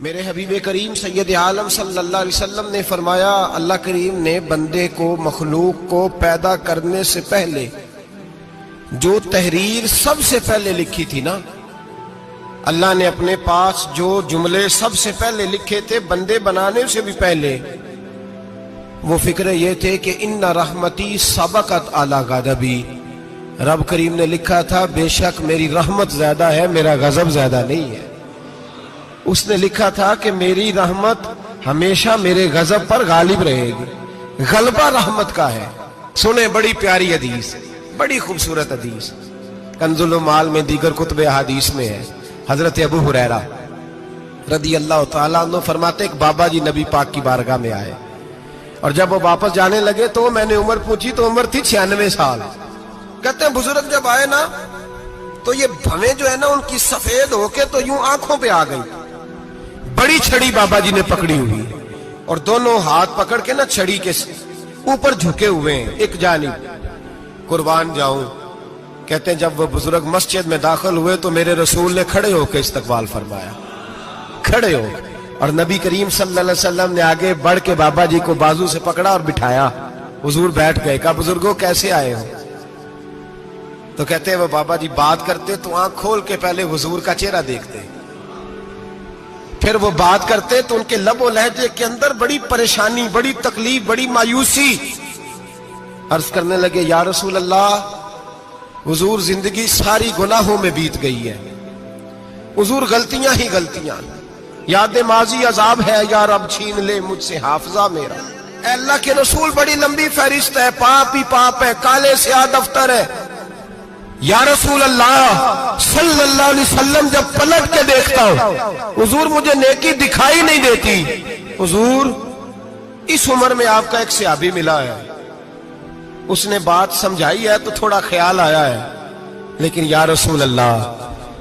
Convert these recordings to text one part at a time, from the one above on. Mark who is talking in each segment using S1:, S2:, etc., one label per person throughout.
S1: میرے حبیب کریم سید عالم صلی اللہ علیہ وسلم نے فرمایا، اللہ کریم نے بندے کو، مخلوق کو پیدا کرنے سے پہلے جو تحریر سب سے پہلے لکھی تھی نا، اللہ نے اپنے پاس جو جملے سب سے پہلے لکھے تھے بندے بنانے سے بھی پہلے، وہ فکر یہ تھے کہ ان رحمتی سبقت اعلی غضبی، رب کریم نے لکھا تھا بے شک میری رحمت زیادہ ہے، میرا غضب زیادہ نہیں ہے۔ اس نے لکھا تھا کہ میری رحمت ہمیشہ میرے غضب پر غالب رہے گی، غلبہ رحمت کا ہے۔ سنیں بڑی پیاری حدیث، بڑی خوبصورت حدیث، کنز المال میں دیگر کتب احادیث میں ہے۔ حضرت ابو ہریرہ رضی اللہ تعالیٰ عنہ فرماتے ایک بابا جی نبی پاک کی بارگاہ میں آئے، اور جب وہ واپس جانے لگے تو میں نے عمر پوچھی تو عمر تھی 96 سال۔ کہتے ہیں بزرگ جب آئے نا تو یہ بھویں جو ہے نا ان کی سفید ہو کے تو یوں آنکھوں پہ آ گئی، بڑی چھڑی بابا جی نے پکڑی ہوئی اور دونوں ہاتھ پکڑ کے نا چھڑی کے اوپر جھکے ہوئے ہیں ایک جانب، قربان جاؤں۔ کہتے ہیں جب وہ بزرگ مسجد میں داخل ہوئے تو میرے رسول نے کھڑے ہو کے استقبال فرمایا، کھڑے ہو، اور نبی کریم صلی اللہ علیہ وسلم نے آگے بڑھ کے بابا جی کو بازو سے پکڑا اور بٹھایا۔ حضور بیٹھ گئے، کہا بزرگوں کیسے آئے ہو؟ تو کہتے ہیں وہ بابا جی بات کرتے تو آنکھ کھول کے پہلے حضور کا چہرہ دیکھتے، پھر وہ بات کرتے تو ان کے لب و لہجے کے اندر بڑی پریشانی، بڑی تکلیف، بڑی مایوسی۔ عرض کرنے لگے یا رسول اللہ، حضور زندگی ساری گناہوں میں بیت گئی ہے، حضور غلطیاں ہی غلطیاں، یاد ماضی عذاب ہے، یا رب چھین لے مجھ سے حافظہ میرا۔ اے اللہ کے رسول بڑی لمبی فہرست ہے، پاپ ہی پاپ ہے، کالے سیاہ دفتر ہے۔ یا رسول اللہ صلی اللہ علیہ وسلم جب پلٹ کے دیکھتا ہوں حضور مجھے نیکی دکھائی نہیں دیتی۔ حضور اس عمر میں آپ کا ایک صحابی ملا ہے، اس نے بات سمجھائی ہے تو تھوڑا خیال آیا ہے، لیکن یا رسول اللہ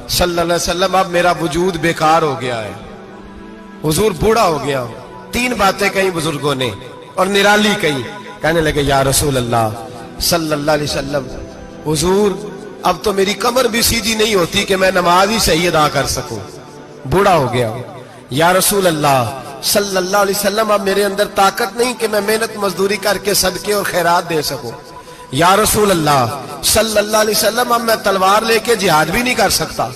S1: صلی اللہ علیہ وسلم اب میرا وجود بیکار ہو گیا ہے، حضور بوڑھا ہو گیا ہوں۔ 3 باتیں کہیں بزرگوں نے اور نرالی کہیں، کہنے لگے یا رسول اللہ صلی اللہ علیہ وسلم، حضور اب تو میری کمر بھی سیدھی نہیں ہوتی کہ میں نماز ہی صحیح ادا کر سکوں، بوڑھا ہو گیا ہوں۔ یا رسول اللہ صلی اللہ علیہ وسلم اب میرے اندر طاقت نہیں کہ میں محنت مزدوری کر کے صدقے اور خیرات دے سکوں۔ یا رسول اللہ صلی اللہ علیہ وسلم اب میں تلوار لے کے جہاد بھی نہیں کر سکتا،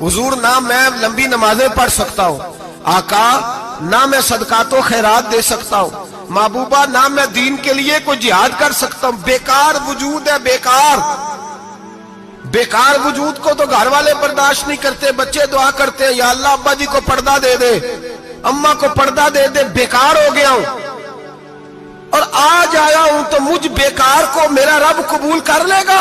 S1: حضور نہ میں لمبی نمازیں پڑھ سکتا ہوں، آقا نہ میں صدقات و خیرات دے سکتا ہوں، محبوبہ نہ میں دین کے لیے کوئی جہاد کر سکتا ہوں، بیکار وجود ہے، بیکار بیکار وجود کو تو گھر والے برداشت نہیں کرتے، بچے دعا کرتے ہیں یا اللہ ابا جی کو پردہ دے دے، اماں کو پردہ دے دے، بیکار ہو گیا ہوں، اور آج آیا ہوں تو مجھ بیکار کو میرا رب قبول کر لے گا؟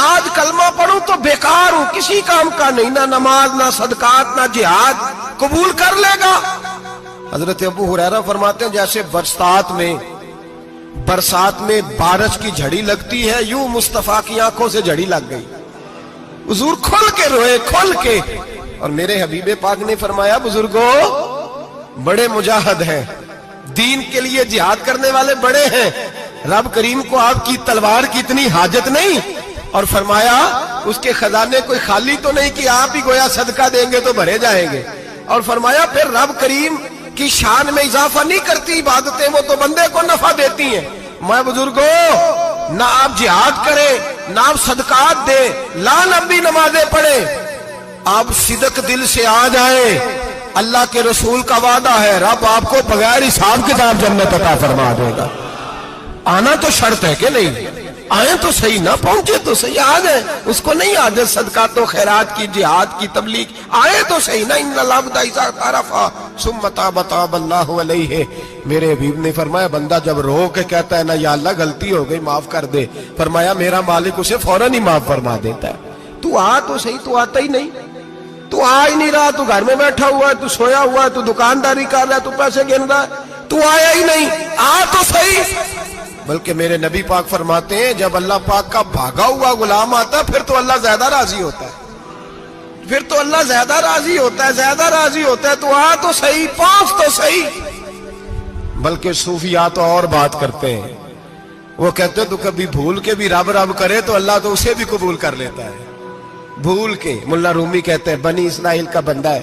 S1: آج کلمہ پڑھوں تو بیکار ہوں، کسی کام کا نہیں، نہ نماز نہ صدقات نہ جہاد، قبول کر لے گا؟ حضرت ابو ہریرہ فرماتے ہیں جیسے برسات میں بارش کی جھڑی لگتی ہے، یوں مصطفیٰ کی آنکھوں سے جھڑی لگ گئی، حضور کھل کے روئے، کھل کے۔ اور میرے حبیب پاک نے فرمایا بزرگوں بڑے مجاہد ہیں، دین کے لیے جہاد کرنے والے بڑے ہیں، رب کریم کو آپ کی تلوار کی اتنی حاجت نہیں، اور فرمایا اس کے خزانے کوئی خالی تو نہیں کہ آپ ہی گویا صدقہ دیں گے تو بھرے جائیں گے، اور فرمایا پھر رب کریم کی شان میں اضافہ نہیں کرتی عبادتیں، وہ تو بندے کو نفع دیتی ہیں۔ میں بزرگوں نہ آپ جہاد کریں، نہ آپ صدقات دیں، لا لمبی نمازیں پڑھیں، آپ صدق دل سے آ جائیں، اللہ کے رسول کا وعدہ ہے رب آپ کو بغیر حساب کتاب جنت عطا فرما دے گا۔ آنا تو شرط ہے کہ نہیں؟ آئیں تو صحیح، نہ پہنچے تو صحیح، آ جائیں، اس کو نہیں عادت صدقات و خیرات کی، جہاد کی، تبلیغ، آئے تو صحیح نا۔ ان العبد اذا اعترف ثم تاب تاب اللہ علیہ، میرے حبیب نے فرمایا بندہ جب رو کے کہتا ہے نا یا اللہ غلطی ہو گئی معاف کر دے، فرمایا میرا مالک اسے فوراً ہی معاف فرما دیتا ہے۔ تو آ تو صحیح، تو آتا ہی نہیں، تو آ ہی نہیں رہا، تو گھر میں بیٹھا ہوا ہے، تو سویا ہوا ہے، تو دکانداری کر رہا ہے، تو پیسے گن رہا ہے، تو آیا ہی نہیں، آ تو صحیح۔ بلکہ میرے نبی پاک فرماتے ہیں جب اللہ پاک کا بھاگا ہوا غلام آتا ہے پھر تو اللہ زیادہ راضی ہوتا ہے، پھر تو اللہ زیادہ راضی ہوتا ہے، زیادہ راضی ہوتا ہے، تو آ تو صحیح، پہنچ تو صحیح۔ بلکہ صوفیاء تو اور بات کرتے ہیں، وہ کہتے ہیں تو کبھی بھول کے بھی رب رب کرے تو اللہ تو اسے بھی قبول کر لیتا ہے، بھول کے۔ ملا رومی کہتے ہیں بنی اسرائیل کا بندہ ہے،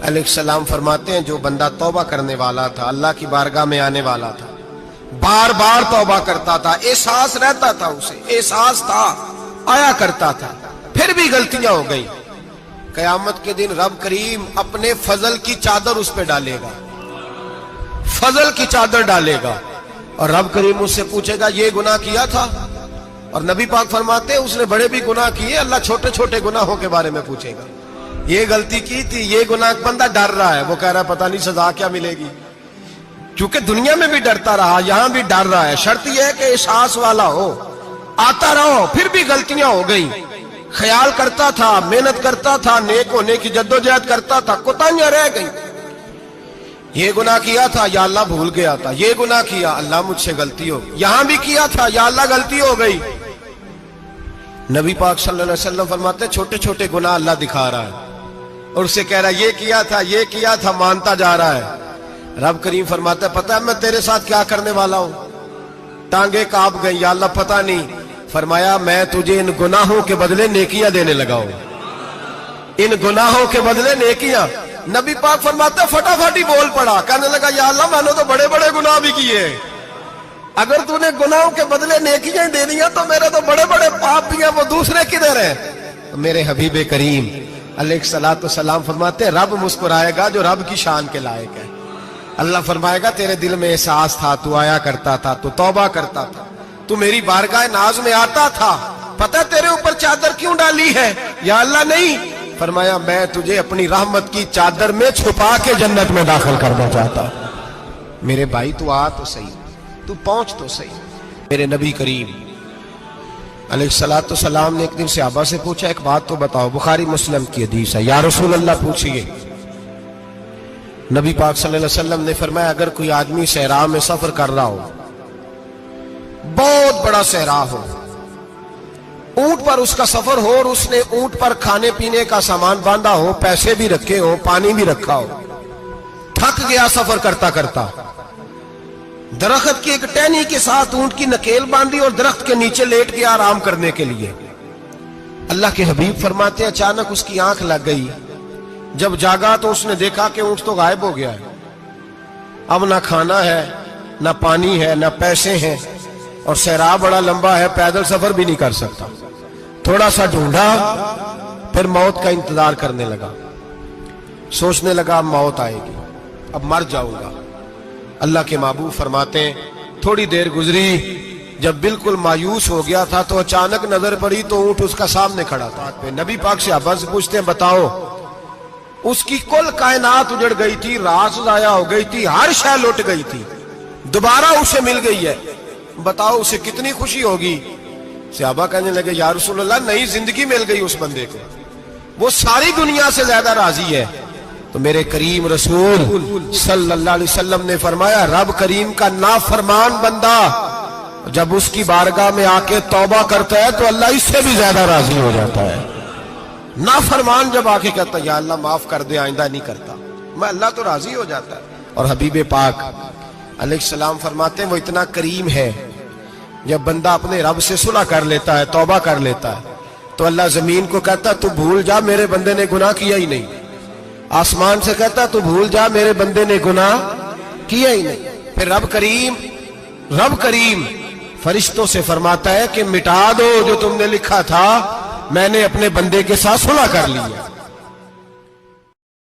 S1: علیہ السلام فرماتے ہیں جو بندہ توبہ کرنے والا تھا، اللہ کی بارگاہ میں آنے والا تھا، بار بار توبہ کرتا تھا، احساس رہتا تھا، اسے احساس تھا، آیا کرتا تھا، پھر بھی غلطیاں ہو گئی، قیامت کے دن رب کریم اپنے فضل کی چادر اس پہ ڈالے گا، فضل کی چادر ڈالے گا، اور رب کریم اس سے پوچھے گا یہ گناہ کیا تھا؟ اور نبی پاک فرماتے ہیں اس نے بڑے بھی گناہ کیے، اللہ چھوٹے چھوٹے گناہوں کے بارے میں پوچھے گا، یہ غلطی کی تھی، یہ گناہ، بندہ ڈر رہا ہے، وہ کہہ رہا ہے پتہ نہیں سزا کیا ملے گی، کیونکہ دنیا میں بھی ڈرتا رہا، یہاں بھی ڈر رہا ہے، شرط یہ ہے کہ احساس والا ہو، آتا رہو، پھر بھی غلطیاں ہو گئی، خیال کرتا تھا، محنت کرتا تھا، نیک ہونے کی جدوجہد کرتا تھا، کوتاہیاں رہ گئی، یہ گناہ کیا تھا یا اللہ بھول گیا تھا، یہ گناہ کیا اللہ مجھ سے غلطی ہو گئی، یہاں بھی کیا تھا یا اللہ غلطی ہو گئی۔ نبی پاک صلی اللہ علیہ وسلم فرماتے ہیں چھوٹے چھوٹے گناہ اللہ دکھا رہا ہے اور اسے کہہ رہا ہے یہ کیا تھا، مانتا جا رہا ہے۔ رب کریم فرماتا ہے پتہ ہے میں تیرے ساتھ کیا کرنے والا ہوں؟ ٹانگیں کانپ گئی، یا اللہ پتہ نہیں، فرمایا میں تجھے ان گناہوں کے بدلے نیکیاں دینے لگا ہوں، ان گناہوں کے بدلے نیکیاں۔ نبی پاک فرماتا ہے فٹافٹ ہی بول پڑا، کہنے لگا یا اللہ میں نے تو بڑے بڑے گناہ بھی کیے، اگر تو نے گناہوں کے بدلے نیکیاں دے دیا تو میرے تو بڑے بڑے پاپ بھی ہیں، وہ دوسرے کدھر ہیں؟ میرے حبیب کریم علیہ الصلوۃ والسلام فرماتے ہیں رب مسکرائے گا جو رب کی شان کے لائق ہے، اللہ فرمائے گا تیرے دل میں احساس تھا، تو آیا کرتا تھا، تو توبہ کرتا تھا، تو میری بارگاہ ناز میں آتا تھا، پتہ تیرے اوپر چادر کیوں ڈالی ہے؟ یا اللہ نہیں، فرمایا میں تجھے اپنی رحمت کی چادر میں چھپا کے جنت میں داخل کرنا چاہتا ہوں۔ میرے بھائی تو آ تو صحیح، تو پہنچ تو صحیح۔ میرے نبی کریم علیہ الصلوۃ والسلام نے ایک دن صحابہ سے پوچھا ایک بات تو بتاؤ، بخاری مسلم کی حدیث ہے، یا رسول اللہ پوچھئے۔ نبی پاک صلی اللہ علیہ وسلم نے فرمایا اگر کوئی آدمی صحرا میں سفر کر رہا ہو، بہت بڑا صحرا ہو، اونٹ پر اس کا سفر ہو اور اس نے اونٹ پر کھانے پینے کا سامان باندھا ہو، پیسے بھی رکھے ہو، پانی بھی رکھا ہو، تھک گیا سفر کرتا کرتا، درخت کی ایک ٹہنی کے ساتھ اونٹ کی نکیل باندھی اور درخت کے نیچے لیٹ گیا آرام کرنے کے لیے۔ اللہ کے حبیب فرماتے ہیں اچانک اس کی آنکھ لگ گئی، جب جاگا تو اس نے دیکھا کہ اونٹ تو غائب ہو گیا ہے، اب نہ کھانا ہے، نہ پانی ہے، نہ پیسے ہیں، اور صحرا بڑا لمبا ہے، پیدل سفر بھی نہیں کر سکتا۔ تھوڑا سا ڈھونڈا، پھر موت کا انتظار کرنے لگا، سوچنے لگا اب موت آئے گی، اب مر جاؤں گا۔ اللہ کے محبوب فرماتے ہیں تھوڑی دیر گزری، جب بالکل مایوس ہو گیا تھا تو اچانک نظر پڑی تو اونٹ اس کا سامنے کھڑا تھا۔ نبی پاک سے عباس پوچھتے ہیں بتاؤ، اس کی کل کائنات اجڑ گئی تھی، راز ضائع ہو گئی تھی، ہر شے لٹ گئی تھی، دوبارہ اسے مل گئی ہے، بتاؤ اسے کتنی خوشی ہوگی؟ صحابہ کہنے لگے یا رسول اللہ نئی زندگی مل گئی اس بندے کو، وہ ساری دنیا سے زیادہ راضی ہے۔ تو میرے کریم رسول صلی اللہ علیہ وسلم نے فرمایا رب کریم کا نافرمان بندہ جب اس کی بارگاہ میں آ کے توبہ کرتا ہے تو اللہ اس سے بھی زیادہ راضی ہو جاتا ہے۔ نافرمان جب آ کے کہتا ہے یا اللہ معاف کر دے، آئندہ نہیں کرتا، میں اللہ تو راضی ہو جاتا ہے۔ اور حبیب پاک علیہ السلام فرماتے ہیں وہ اتنا کریم ہے، جب بندہ اپنے رب سے صلح کر لیتا ہے، توبہ کر لیتا ہے، تو اللہ زمین کو کہتا ہے تو بھول جا میرے بندے نے گناہ کیا ہی نہیں، آسمان سے کہتا تو بھول جا میرے بندے نے گناہ کیا ہی نہیں۔ پھر رب کریم فرشتوں سے فرماتا ہے کہ مٹا دو جو تم نے لکھا تھا، میں نے اپنے بندے کے ساتھ صلح کر لی ہے۔